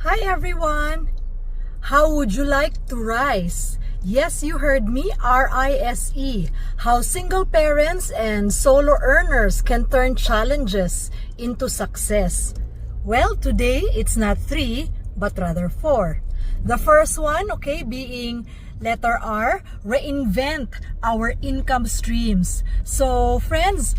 Hi everyone! How would you like to rise? Yes, you heard me, R-I-S-E. How single parents and solo earners can turn challenges into success. Well, today it's not 3, but rather 4. The first one, okay, being letter R, reinvent our income streams. So, friends,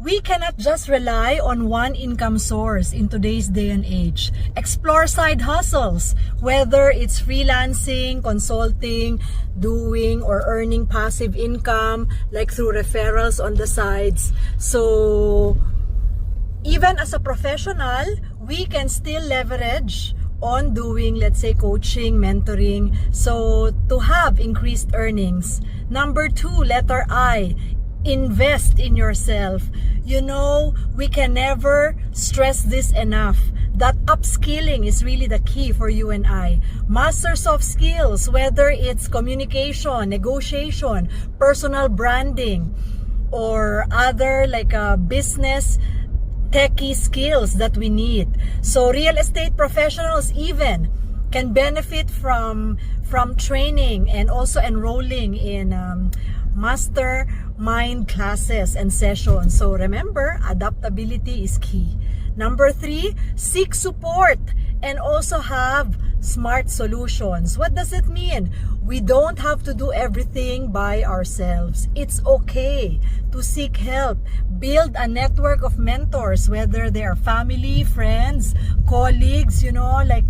we cannot just rely on one income source in today's day and age. Explore side hustles, whether it's freelancing, consulting, doing or earning passive income, like through referrals on the sides. So, even as a professional, we can still leverage on doing, let's say, coaching, mentoring, so to have increased earnings. Number 2, letter I, invest in yourself. You know, we can never stress this enough, that upskilling is really the key for you and I. Master soft skills, whether it's communication, negotiation, personal branding, or other like business techie skills that we need. So real estate professionals even can benefit from training and also enrolling in mastermind classes and sessions. So remember, adaptability is key. Number 3, seek support and also have smart solutions. What does it mean? We don't have to do everything by ourselves. It's okay to seek help. Build a network of mentors, whether they are family, friends, colleagues, you know, like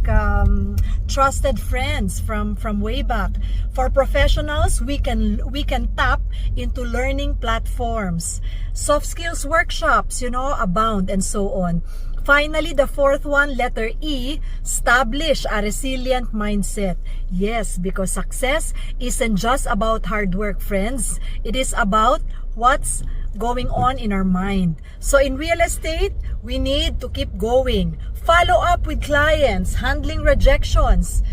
trusted friends from way back. For professionals, we can tap into learning platforms. Soft skills workshops, you know, abound, and so on. Finally, the fourth one, letter E, establish a resilient mindset. Yes, because success isn't just about hard work, friends. It is about what's going on in our mind. So in real estate, we need to keep going. Follow up with clients, handling rejections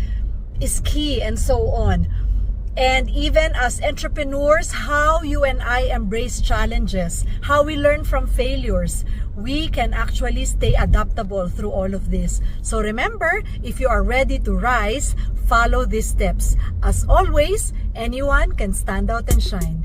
is key, and so on. And even as entrepreneurs, how you and I embrace challenges, how we learn from failures, we can actually stay adaptable through all of this. So remember, if you are ready to rise, follow these steps. As always, anyone can stand out and shine.